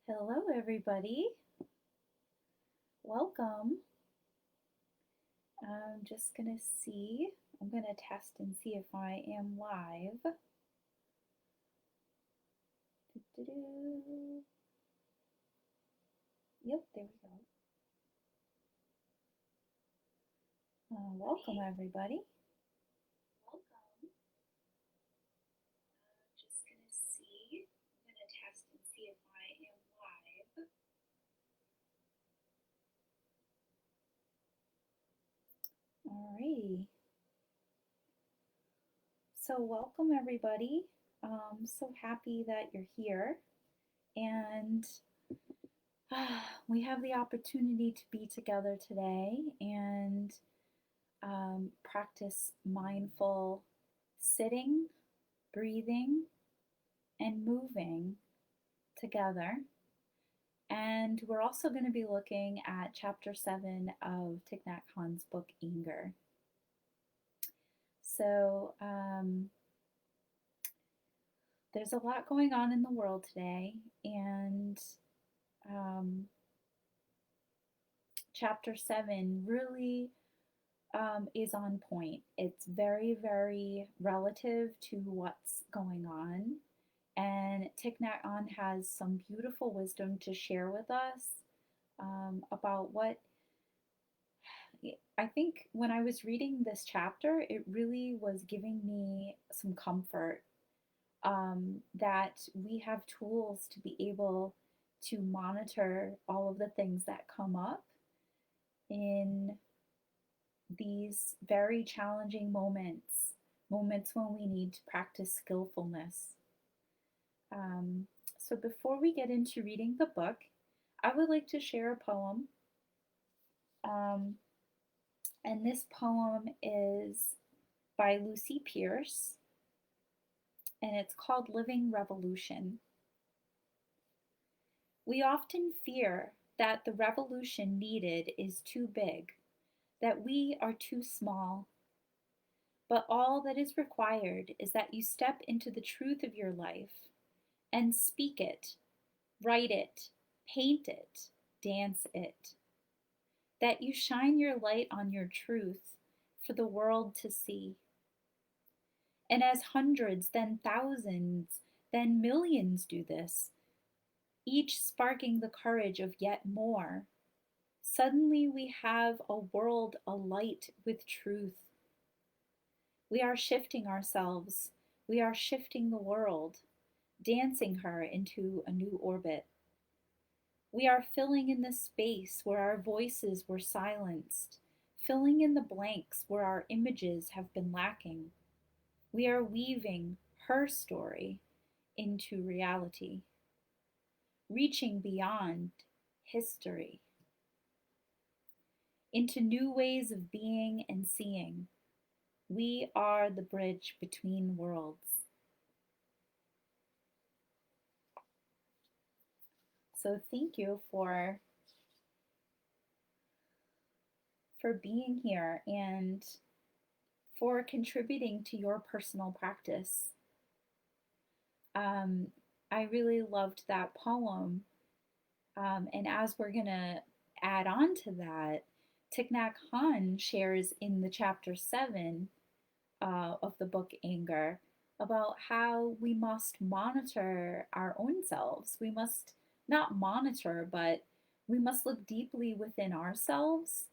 Hello, everybody. Welcome. I'm just going to see. I'm going to test and see if I am live. Doo-doo-doo. Yep, there we go. Welcome, everybody. Welcome. Just going to see. I'm going to test and see if I am live. Alrighty. So, welcome, everybody. So happy that you're here. And we have the opportunity to be together today and practice mindful sitting, breathing, and moving together. And we're also going to be looking at chapter 7 of Thich Nhat Hanh's book, Anger. So, there's a lot going on in the world today, and chapter 7 really is on point. It's very, very relative to what's going on. And Thich Nhat Hanh has some beautiful wisdom to share with us about what I think when I was reading this chapter, it really was giving me some comfort that we have tools to be able to monitor all of the things that come up in these very challenging moments when we need to practice skillfulness. So before we get into reading the book, I would like to share a poem. And this poem is by Lucy Pierce, and it's called Living Revolution. We often fear that the revolution needed is too big, that we are too small. But all that is required is that you step into the truth of your life and speak it, write it, paint it, dance it. That you shine your light on your truth for the world to see. And as hundreds, then thousands, then millions do this, each sparking the courage of yet more, suddenly we have a world alight with truth. We are shifting ourselves. We are shifting the world, dancing her into a new orbit. We are filling in the space where our voices were silenced, filling in the blanks where our images have been lacking. We are weaving her story into reality, reaching beyond history, into new ways of being and seeing. We are the bridge between worlds. So thank you for being here and for contributing to your personal practice. I really loved that poem. And as we're going to add on to that, Thich Nhat Hanh shares in the chapter 7 of the book Anger about how we must monitor our own selves. We must not monitor, but we must look deeply within ourselves.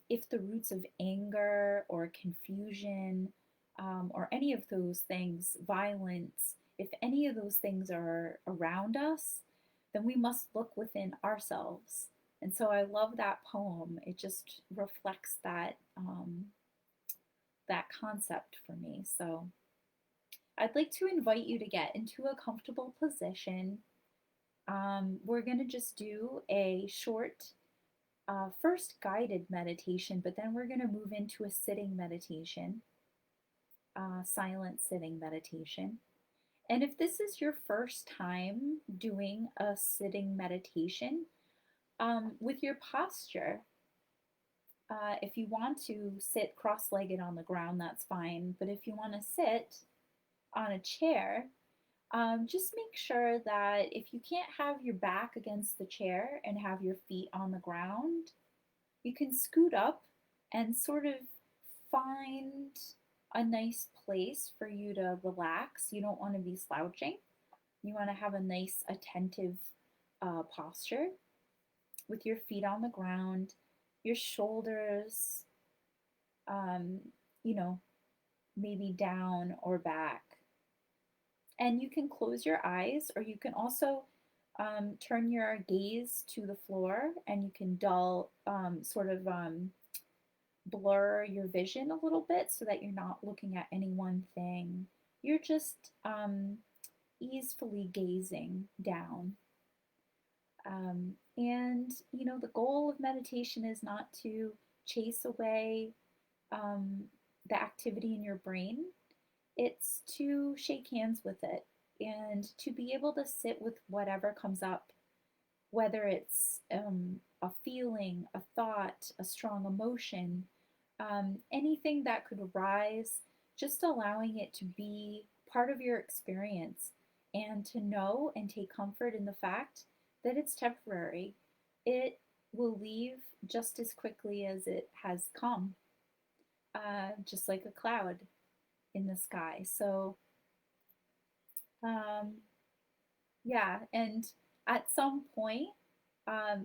If the roots of anger or confusion or any of those things, violence, if any of those things are around us, then we must look within ourselves. And so I love that poem. It just reflects that concept for me. So I'd like to invite you to get into a comfortable position. We're going to just do a short first guided meditation, but then we're going to move into a sitting meditation, silent sitting meditation. And if this is your first time doing a sitting meditation, with your posture, if you want to sit cross-legged on the ground, that's fine. But if you want to sit on a chair, Just make sure that if you can't have your back against the chair and have your feet on the ground, you can scoot up and sort of find a nice place for you to relax. You don't want to be slouching. You want to have a nice, attentive posture with your feet on the ground, your shoulders, um, you know, maybe down or back. And you can close your eyes, or you can also turn your gaze to the floor, and you can blur your vision a little bit so that you're not looking at any one thing. You're just easily gazing down. And the goal of meditation is not to chase away um, the activity in your brain, it's to shake hands with it and to be able to sit with whatever comes up, whether it's a feeling, a thought, a strong emotion, anything that could arise, just allowing it to be part of your experience and to know and take comfort in the fact that it's temporary. It will leave just as quickly as it has come, just like a cloud in the sky. So, um, yeah, and at some point,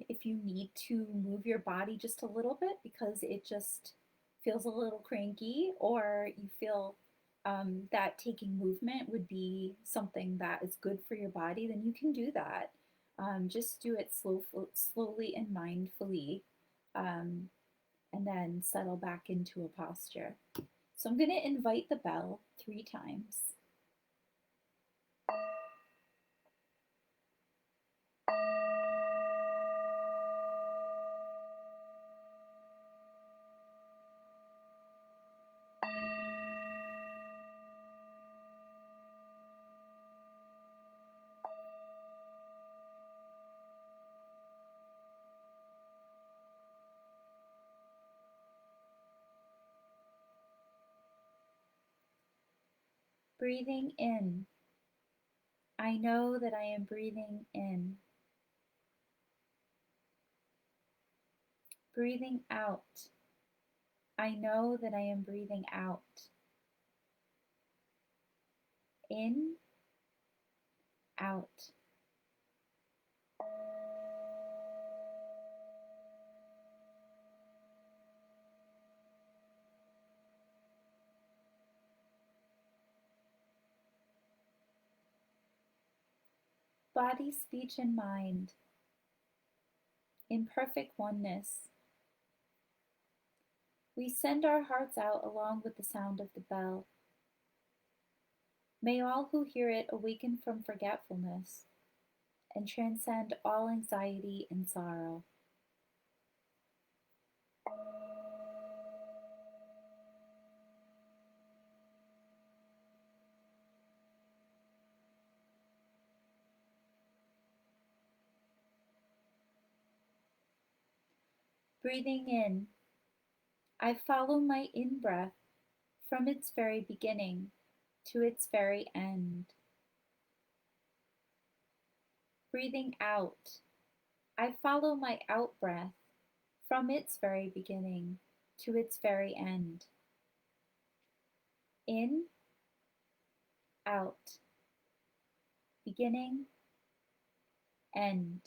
if you need to move your body just a little bit because it just feels a little cranky, or you feel that taking movement would be something that is good for your body, then you can do that. Just do it slowly and mindfully, um, and then settle back into a posture. So I'm going to invite the bell 3 times. Breathing in. I know that I am breathing in. Breathing out. I know that I am breathing out. In, out. Body, speech, and mind in perfect oneness. We send our hearts out along with the sound of the bell. May all who hear it awaken from forgetfulness and transcend all anxiety and sorrow. Breathing in, I follow my in-breath from its very beginning to its very end. Breathing out, I follow my out-breath from its very beginning to its very end. In, out, beginning, end.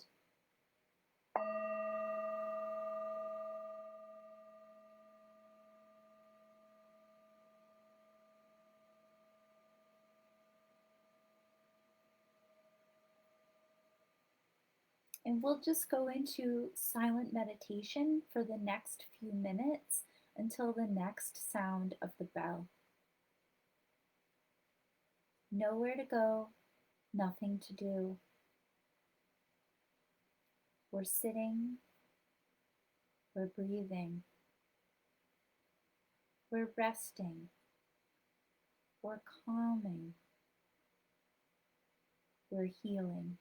And we'll just go into silent meditation for the next few minutes until the next sound of the bell. Nowhere to go, nothing to do. We're sitting, we're breathing, we're resting, we're calming, we're healing.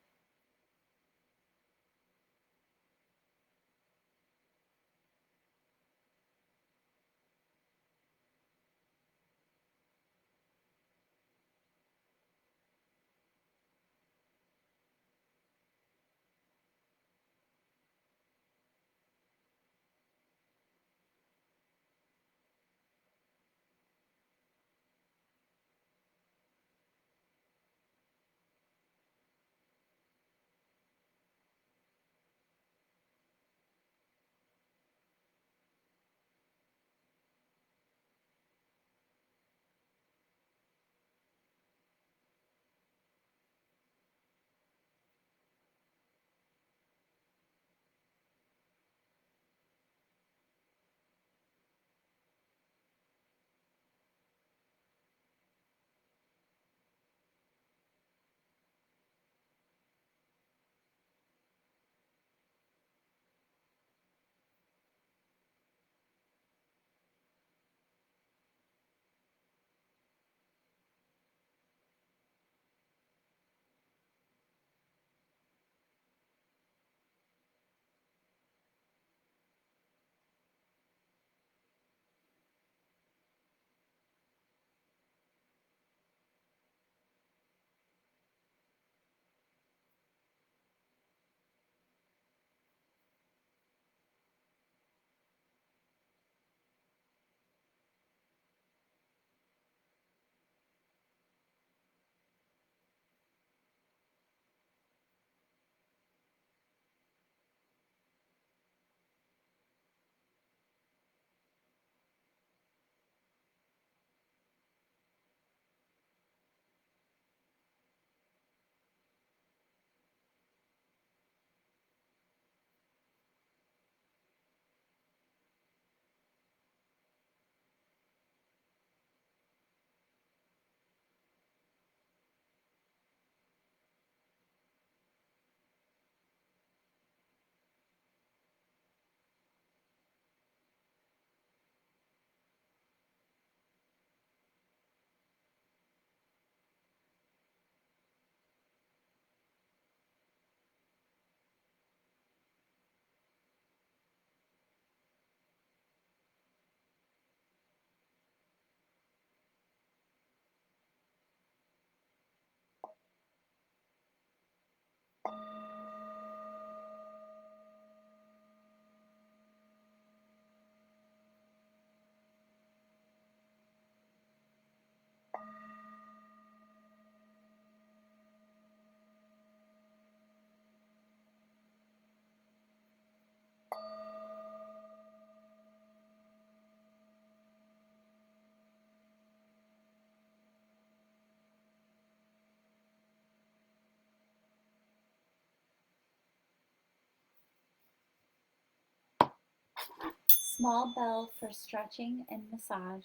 small bell for stretching and massage.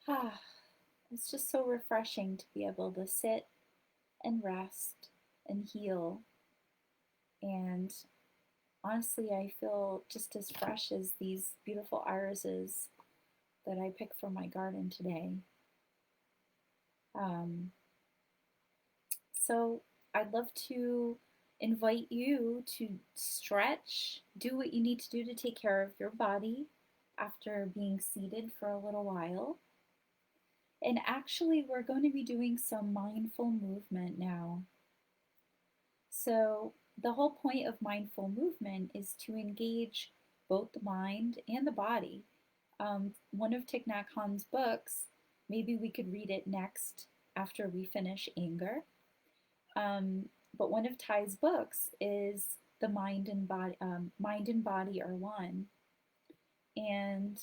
Ah, it's just so refreshing to be able to sit and rest and heal. And honestly, I feel just as fresh as these beautiful irises that I picked from my garden today. Um, so I'd love to invite you to stretch, do what you need to do to take care of your body after being seated for a little while. And actually, we're going to be doing some mindful movement now. So, the whole point of mindful movement is to engage both the mind and the body. One of Thich Nhat Hanh's books, maybe we could read it next after we finish Anger. But one of Ty's books is the Mind and Body Are One. And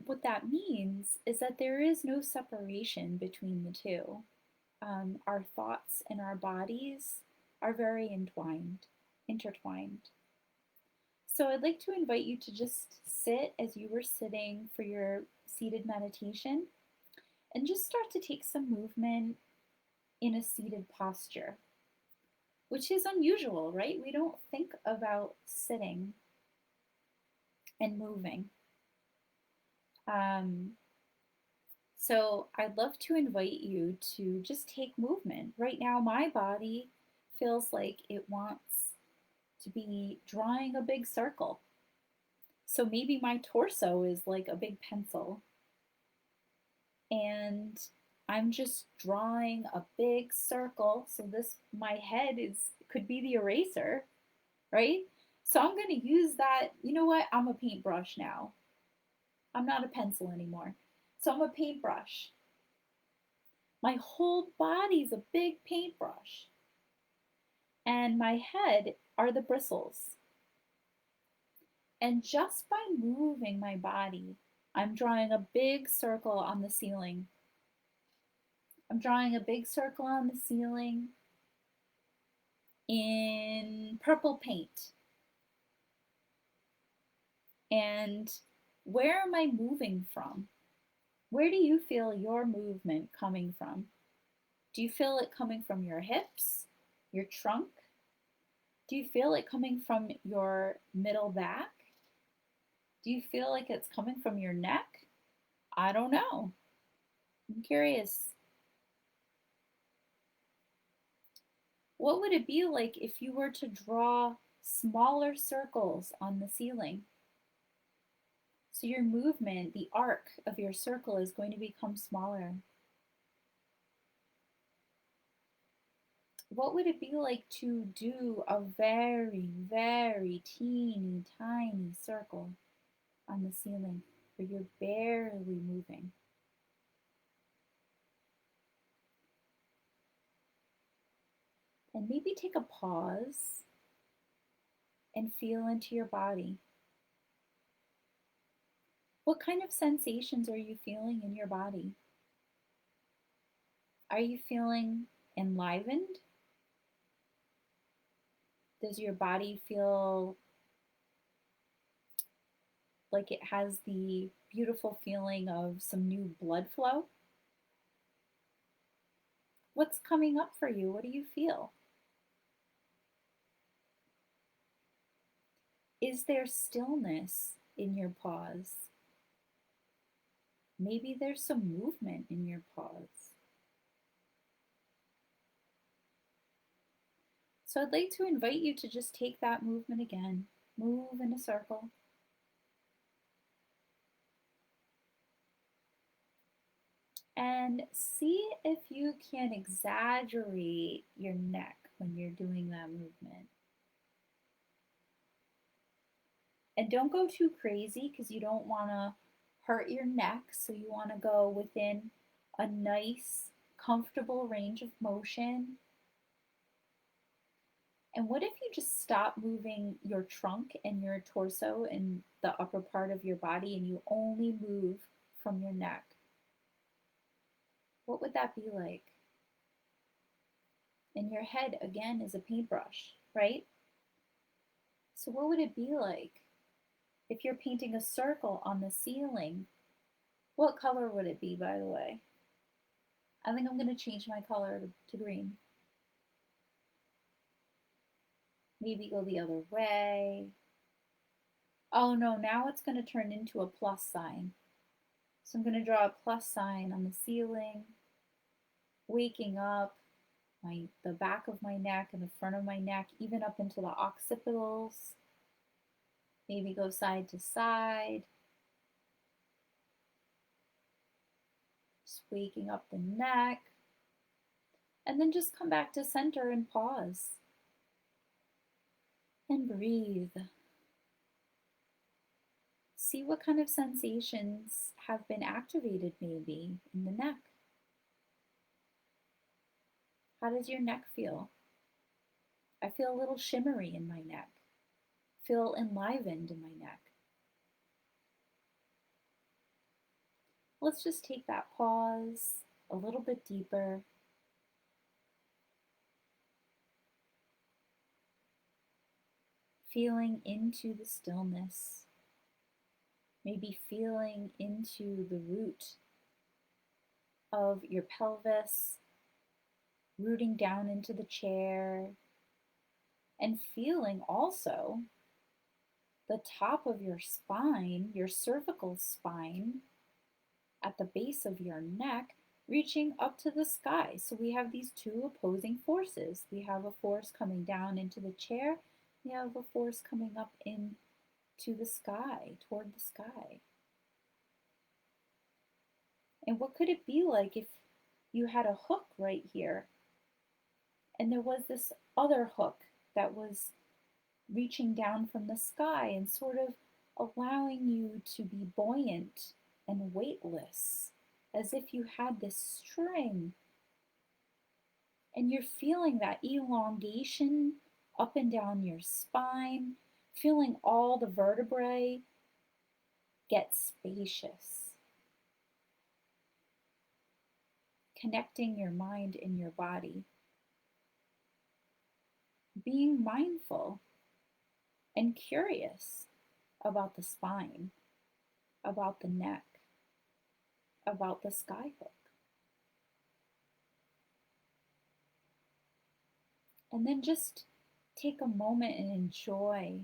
what that means is that there is no separation between the two. Our thoughts and our bodies are very intertwined. So I'd like to invite you to just sit as you were sitting for your seated meditation and just start to take some movement in a seated posture, which is unusual, right? We don't think about sitting and moving. So I'd love to invite you to just take movement. Right now, my body feels like it wants to be drawing a big circle. So maybe my torso is like a big pencil. And I'm just drawing a big circle. So my head could be the eraser, right? So I'm going to use that. You know what? I'm a paintbrush now. I'm not a pencil anymore. So I'm a paintbrush. My whole body's a big paintbrush. And my head are the bristles. And just by moving my body, I'm drawing a big circle on the ceiling. I'm drawing a big circle on the ceiling in purple paint. And where am I moving from? Where do you feel your movement coming from? Do you feel it coming from your hips, your trunk? Do you feel it coming from your middle back? Do you feel like it's coming from your neck? I don't know. I'm curious. What would it be like if you were to draw smaller circles on the ceiling? So your movement, the arc of your circle is going to become smaller. What would it be like to do a very, very teeny tiny circle on the ceiling where you're barely moving? And maybe take a pause and feel into your body. What kind of sensations are you feeling in your body? Are you feeling enlivened? Does your body feel like it has the beautiful feeling of some new blood flow? What's coming up for you? What do you feel? Is there stillness in your pause? Maybe there's some movement in your pause. So I'd like to invite you to just take that movement again. Move in a circle. And see if you can exaggerate your neck when you're doing that movement. And don't go too crazy because you don't want to hurt your neck. So you want to go within a nice, comfortable range of motion. And what if you just stop moving your trunk and your torso and the upper part of your body and you only move from your neck? What would that be like? And your head, again, is a paintbrush, right? So, what would it be like if you're painting a circle on the ceiling? What color would it be, by the way? I think I'm going to change my color to green. Maybe go the other way. Oh no, now it's going to turn into a plus sign. So I'm going to draw a plus sign on the ceiling, waking up, the back of my neck and the front of my neck, even up into the occipitals. Maybe go side to side. Just waking up the neck. And then just come back to center and pause. And breathe. See what kind of sensations have been activated maybe in the neck. How does your neck feel? I feel a little shimmery in my neck. Feel enlivened in my neck. Let's just take that pause a little bit deeper. Feeling into the stillness. Maybe feeling into the root of your pelvis, rooting down into the chair, and feeling also the top of your spine, your cervical spine, at the base of your neck, reaching up to the sky. So we have these two opposing forces. We have a force coming down into the chair. We have a force coming up into the sky, toward the sky. And what could it be like if you had a hook right here and there was this other hook that was reaching down from the sky and sort of allowing you to be buoyant and weightless, as if you had this string and you're feeling that elongation up and down your spine, feeling all the vertebrae get spacious, connecting your mind and your body, being mindful and curious about the spine, about the neck, about the skyhook. And then just take a moment and enjoy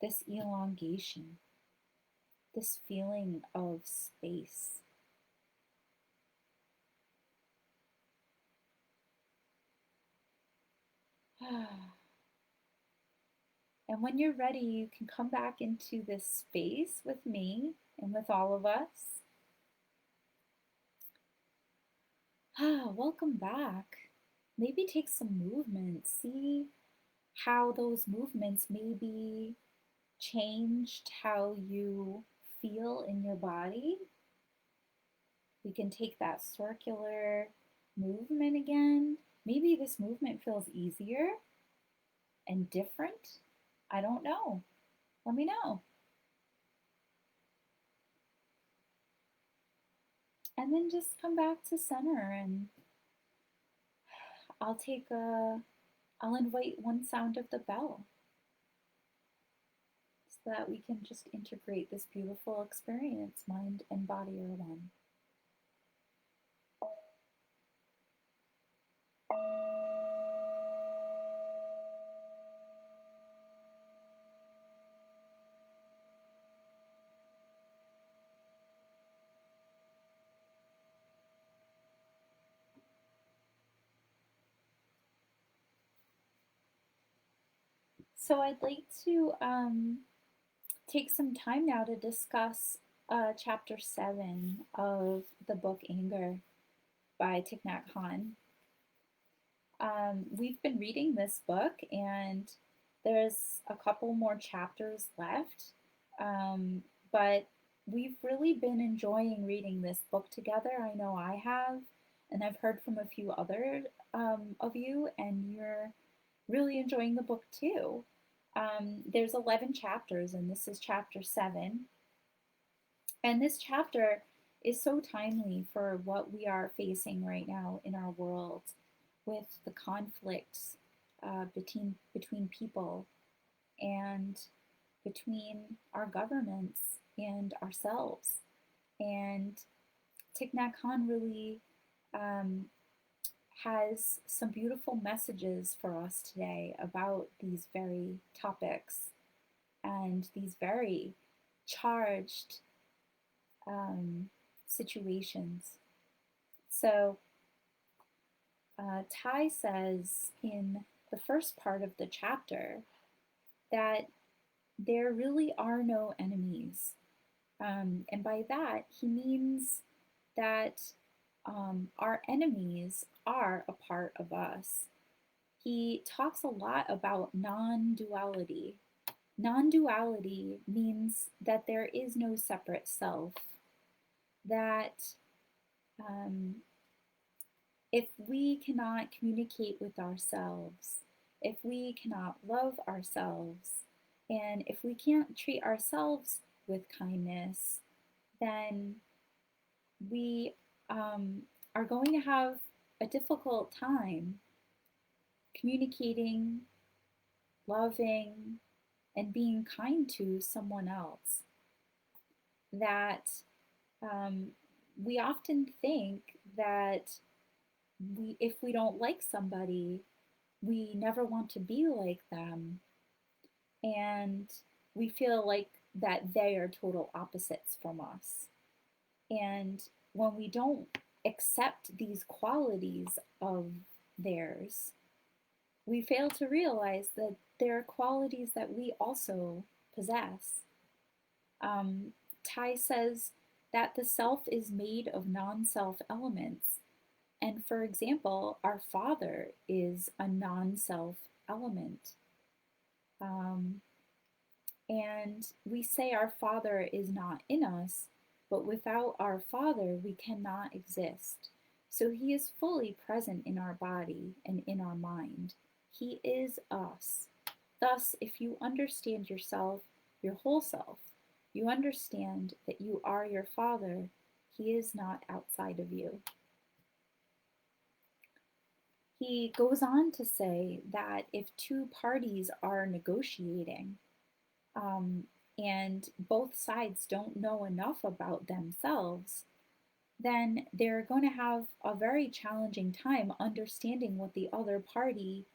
this elongation, this feeling of space. And when you're ready, you can come back into this space with me and with all of us. Welcome back. Maybe take some movement. See how those movements maybe changed how you feel in your body. We can take that circular movement again. Maybe this movement feels easier and different. I don't know. Let me know. And then just come back to center, and I'll invite one sound of the bell so that we can just integrate this beautiful experience. Mind and body are one. So I'd like to take some time now to discuss chapter 7 of the book Anger by Thich Nhat Hanh. We've been reading this book, and there's a couple more chapters left, but we've really been enjoying reading this book together. I know I have, and I've heard from a few other of you, and you're really enjoying the book too. There's 11 chapters, and this is chapter 7. And this chapter is so timely for what we are facing right now in our world with the conflicts between people and between our governments and ourselves. And Thich Nhat Hanh really um, has some beautiful messages for us today about these very topics and these very charged situations. So, Thai says in the first part of the chapter that there really are no enemies. And by that, he means that our enemies are a part of us. He talks a lot about non duality. Non duality means that there is no separate self, that um, if we cannot communicate with ourselves, if we cannot love ourselves, and if we can't treat ourselves with kindness, then we are going to have a difficult time communicating, loving, and being kind to someone else. That we often think that if we don't like somebody, we never want to be like them, and we feel like that they are total opposites from us. And when we don't accept these qualities of theirs, we fail to realize that there are qualities that we also possess. Thai says that the self is made of non self elements. And for example, our Father is a non self element. And we say our Father is not in us, but without our Father, we cannot exist. So he is fully present in our body and in our mind. He is us. Thus, if you understand yourself, your whole self, you understand that you are your Father. He is not outside of you. He goes on to say that if two parties are negotiating, and both sides don't know enough about themselves, then they're going to have a very challenging time understanding what the other party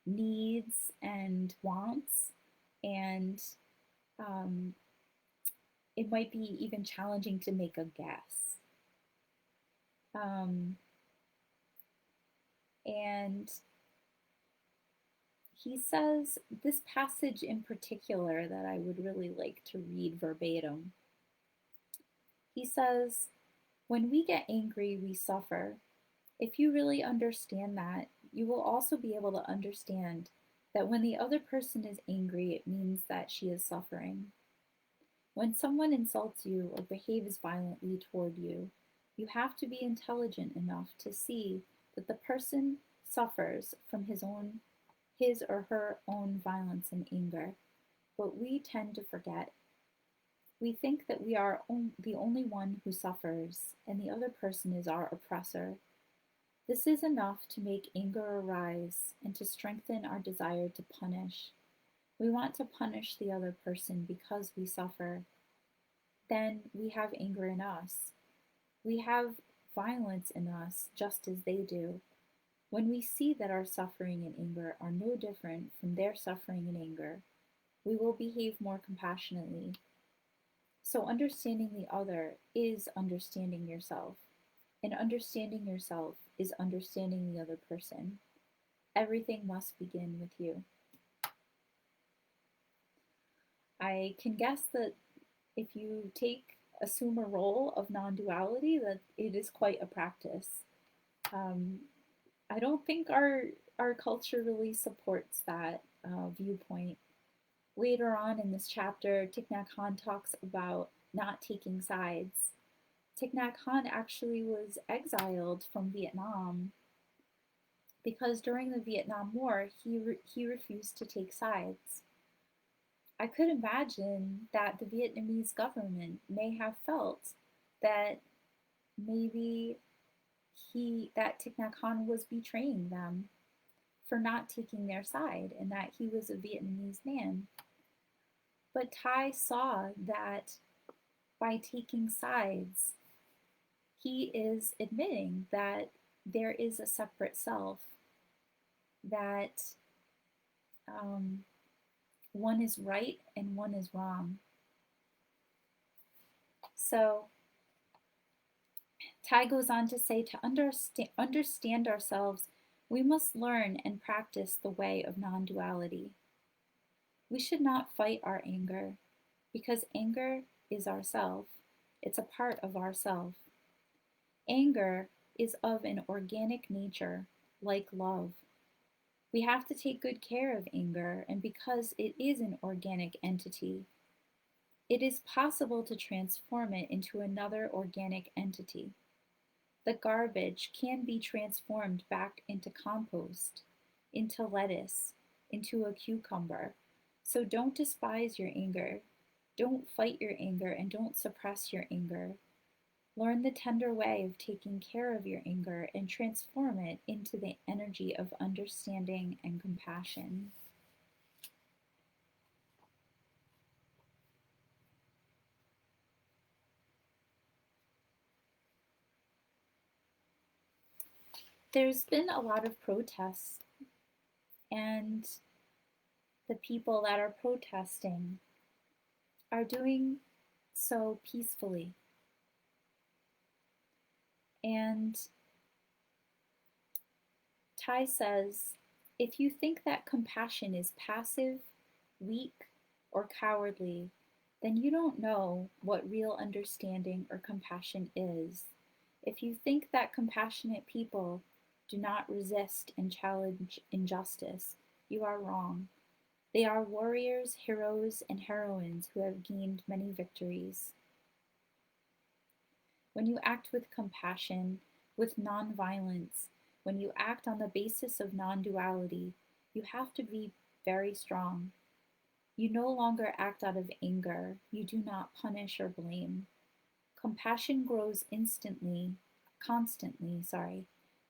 needs and wants. And it might be even challenging to make a guess. And he says this passage in particular that I would really like to read verbatim. He says, when we get angry, we suffer. If you really understand that, you will also be able to understand that when the other person is angry, it means that she is suffering. When someone insults you or behaves violently toward you, you have to be intelligent enough to see that the person suffers from his or her own violence and anger. But we tend to forget. We think that we are the only one who suffers, and the other person is our oppressor. This is enough to make anger arise and to strengthen our desire to punish. We want to punish the other person because we suffer. Then we have anger in us. We have violence in us just as they do. When we see that our suffering and anger are no different from their suffering and anger, we will behave more compassionately. So understanding the other is understanding yourself, and understanding yourself is understanding the other person. Everything must begin with you. I can guess that if you assume a role of non-duality, that it is quite a practice. I don't think our culture really supports that viewpoint. Later on in this chapter, Thich Nhat Hanh talks about not taking sides. Thich Nhat Hanh actually was exiled from Vietnam because during the Vietnam War, he refused to take sides. I could imagine that the Vietnamese government may have felt that maybe that Thich Nhat Hanh was betraying them for not taking their side and that he was a Vietnamese man. But Thai saw that by taking sides, he is admitting that there is a separate self, that one is right and one is wrong. So Thai goes on to say, to understand ourselves, we must learn and practice the way of non-duality. We should not fight our anger, because anger is ourself. It's a part of ourself. Anger is of an organic nature, like love. We have to take good care of anger, and because it is an organic entity, it is possible to transform it into another organic entity. The garbage can be transformed back into compost, into lettuce, into a cucumber. So don't despise your anger. Don't fight your anger and don't suppress your anger. Learn the tender way of taking care of your anger and transform it into the energy of understanding and compassion. There's been a lot of protests, and the people that are protesting are doing so peacefully. And Thai says, if you think that compassion is passive, weak, or cowardly, then you don't know what real understanding or compassion is. If you think that compassionate people do not resist and challenge injustice, you are wrong. They are warriors, heroes, and heroines who have gained many victories. When you act with compassion, with nonviolence, when you act on the basis of non-duality, you have to be very strong. You no longer act out of anger. You do not punish or blame. Compassion grows constantly,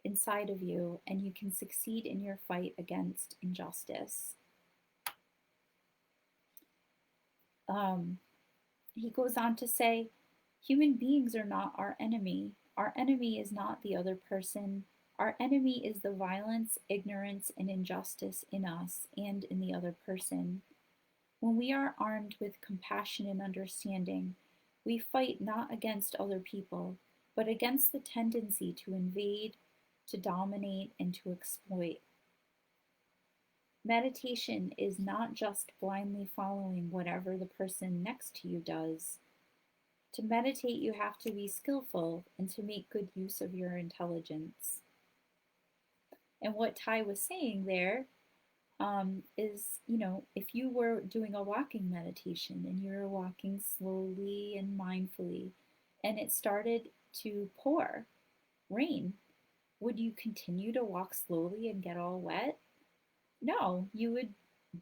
inside of you, and you can succeed in your fight against injustice. He goes on to say, human beings are not our enemy. Our enemy is not the other person. Our enemy is the violence, ignorance, and injustice in us and in the other person. When we are armed with compassion and understanding, we fight not against other people, but against the tendency to invade, to dominate, and to exploit. Meditation is not just blindly following whatever the person next to you does. To meditate, you have to be skillful and to make good use of your intelligence. And what Thai was saying there is, if you were doing a walking meditation and you're walking slowly and mindfully, and it started to pour rain, would you continue to walk slowly and get all wet? No, you would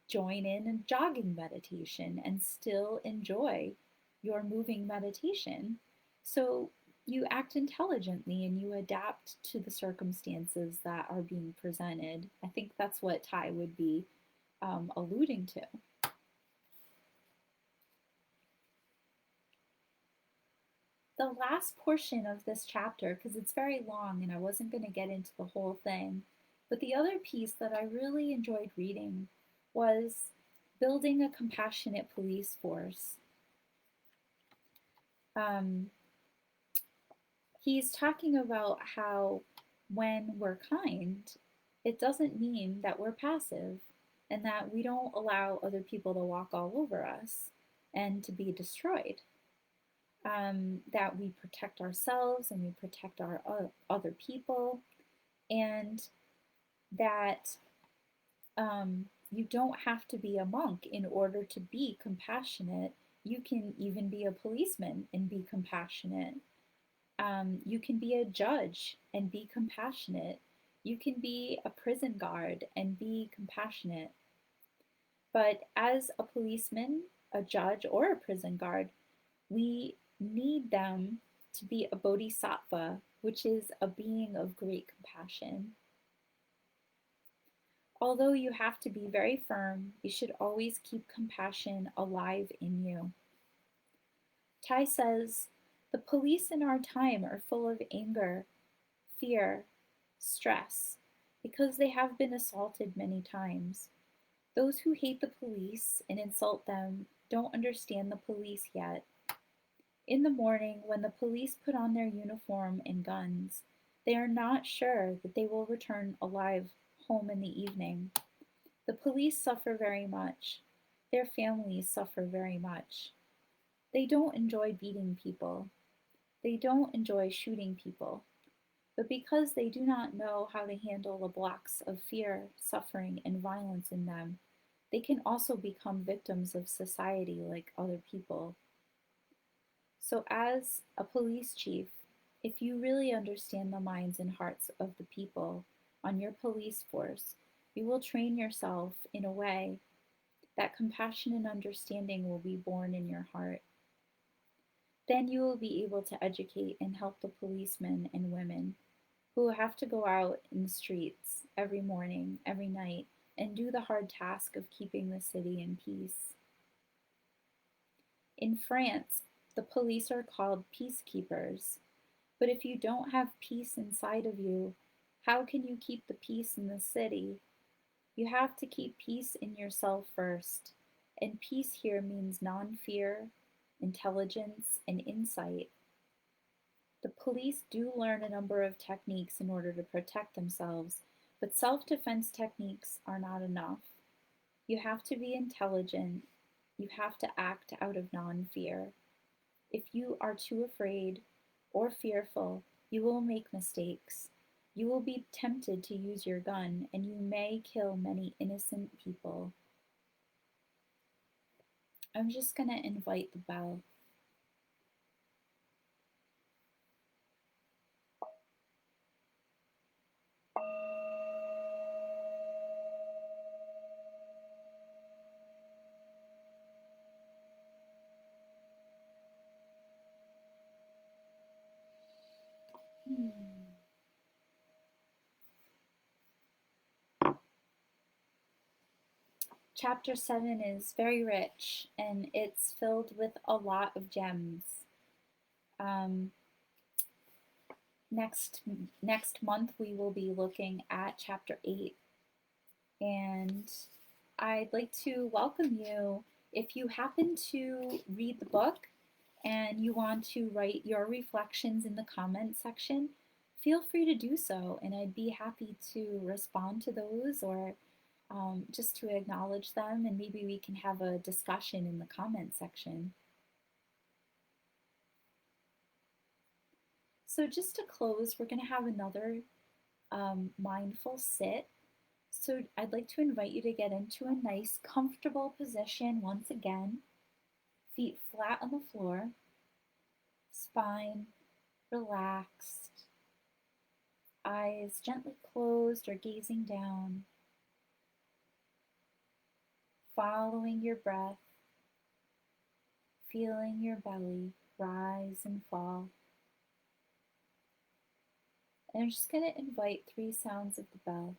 join in a jogging meditation and still enjoy your moving meditation. So you act intelligently and you adapt to the circumstances that are being presented. I think that's what Thai would be alluding to. The last portion of this chapter, because it's very long and I wasn't going to get into the whole thing, but the other piece that I really enjoyed reading was building a compassionate police force. He's talking about how when we're kind, it doesn't mean that we're passive and that we don't allow other people to walk all over us and to be destroyed. That we protect ourselves and we protect our other people, and that you don't have to be a monk in order to be compassionate. You can even be a policeman and be compassionate. You can be a judge and be compassionate. You can be a prison guard and be compassionate. But as a policeman, a judge, or a prison guard, we need them to be a bodhisattva, which is a being of great compassion. Although you have to be very firm, you should always keep compassion alive in you. Tai says, the police in our time are full of anger, fear, stress, because they have been assaulted many times. Those who hate the police and insult them don't understand the police yet. In the morning, when the police put on their uniform and guns, they are not sure that they will return alive home in the evening. The police suffer very much. Their families suffer very much. They don't enjoy beating people. They don't enjoy shooting people. But because they do not know how to handle the blocks of fear, suffering, and violence in them, they can also become victims of society like other people. So, as a police chief, if you really understand the minds and hearts of the people on your police force, you will train yourself in a way that compassion and understanding will be born in your heart. Then you will be able to educate and help the policemen and women who have to go out in the streets every morning, every night, and do the hard task of keeping the city in peace. In France, the police are called peacekeepers. But if you don't have peace inside of you, how can you keep the peace in the city? You have to keep peace in yourself first. And peace here means non-fear, intelligence, and insight. The police do learn a number of techniques in order to protect themselves, but self-defense techniques are not enough. You have to be intelligent. You have to act out of non-fear. If you are too afraid or fearful, you will make mistakes. You will be tempted to use your gun, and you may kill many innocent people. I'm just going to invite the bell. Chapter 7 is very rich and it's filled with a lot of gems. Um, next month we will be looking at chapter 8, and I'd like to welcome you. If you happen to read the book and you want to write your reflections in the comment section, feel free to do so, and I'd be happy to respond to those or just to acknowledge them, and maybe we can have a discussion in the comment section. So just to close, we're going to have another mindful sit. So I'd like to invite you to get into a nice, comfortable position once again. Feet flat on the floor, spine relaxed, eyes gently closed or gazing down, following your breath, feeling your belly rise and fall. And I'm just going to invite 3 sounds of the bell.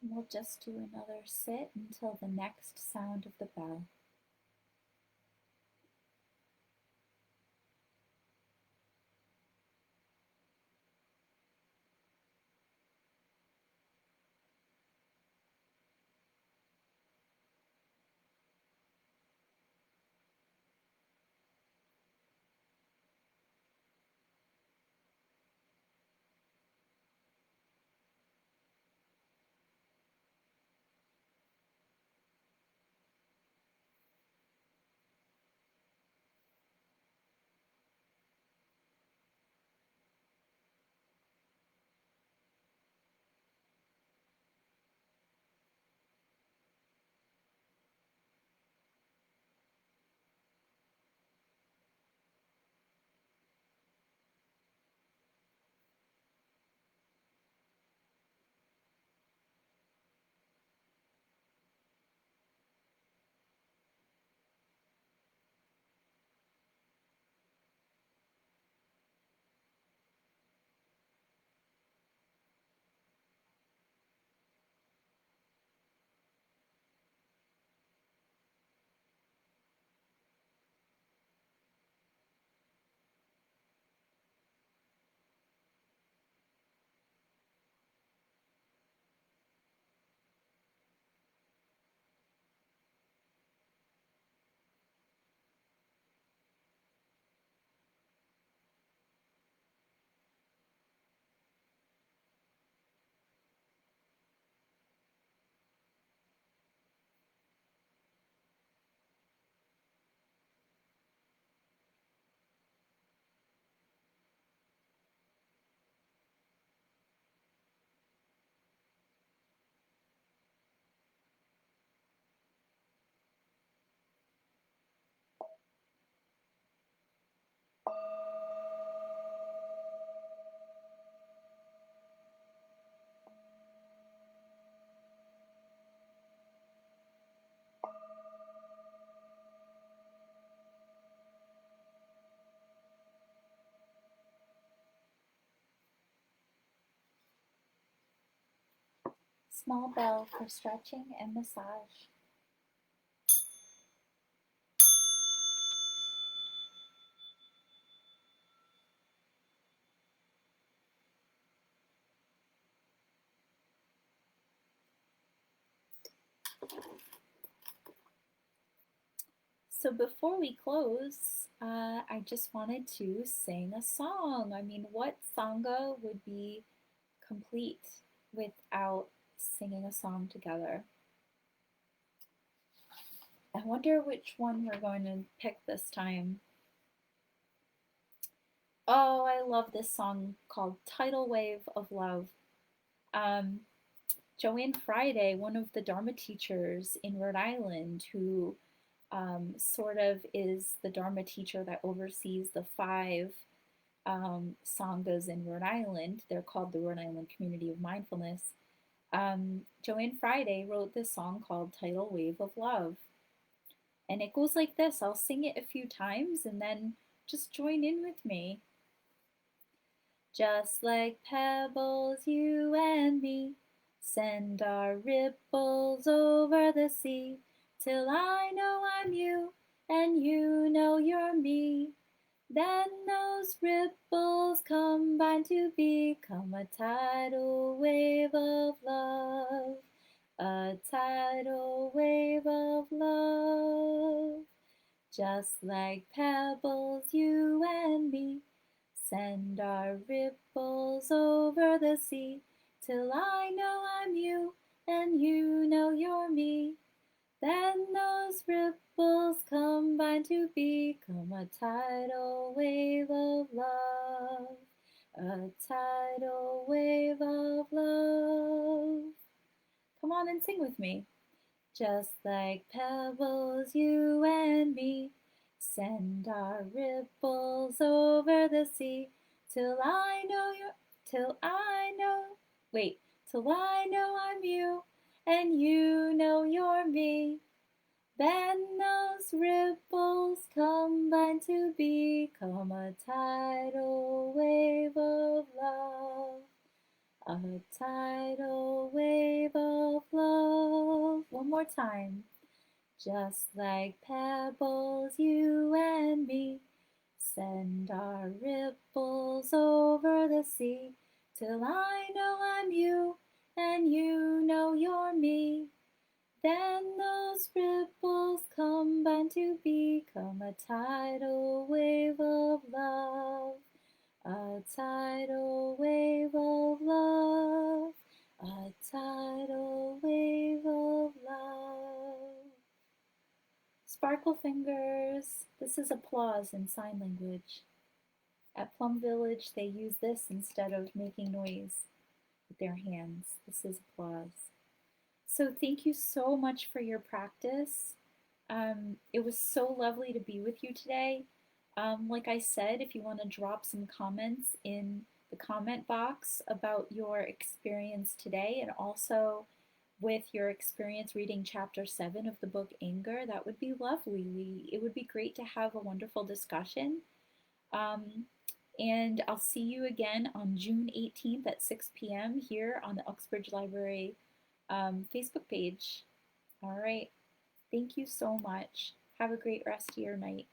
And we'll just do another sit until the next sound of the bell. Small bell for stretching and massage. So before we close, I just wanted to sing a song. I mean, what Sangha would be complete without singing a song together? I wonder which one we're going to pick this time. Oh, I love this song called Tidal Wave of Love. Um, Joanne Friday, one of the Dharma teachers in Rhode Island, who sort of is the Dharma teacher that oversees the five Sanghas in Rhode Island. They're called the Rhode Island Community of Mindfulness. Joanne Friday wrote this song called Tidal Wave of Love. And it goes like this. I'll sing it a few times and then just join in with me. Just like pebbles, you and me send our ripples over the sea, till I know I'm you and you know you're me. Then those ripples combine to become a tidal wave of love, a tidal wave of love. Just like pebbles, you and me send our ripples over the sea, till I know I'm you and you know you're me. Then those ripples combine to become a tidal wave of love, a tidal wave of love. Come on and sing with me. Just like pebbles, you and me send our ripples over the sea, till I know you, till I know, wait, till I know I'm you and you know you're me. Then those ripples combine to become a tidal wave of love, a tidal wave of love. One more time. Just like pebbles, you and me send our ripples over the sea, till I know I'm you and you know you're me. Then those ripples combine to become a tidal wave of love, a tidal wave of love, a tidal wave of love. Sparkle fingers. This is applause in sign language. At Plum Village, they use this instead of making noise with their hands. This is applause. So thank you so much for your practice. It was so lovely to be with you today. Like I said, if you want to drop some comments in the comment box about your experience today and also with your experience reading chapter 7 of the book Anger, that would be lovely. It would be great to have a wonderful discussion. And I'll see you again on June 18th at 6 p.m. here on the Uxbridge Library Facebook page. All right. Thank you so much. Have a great rest of your night.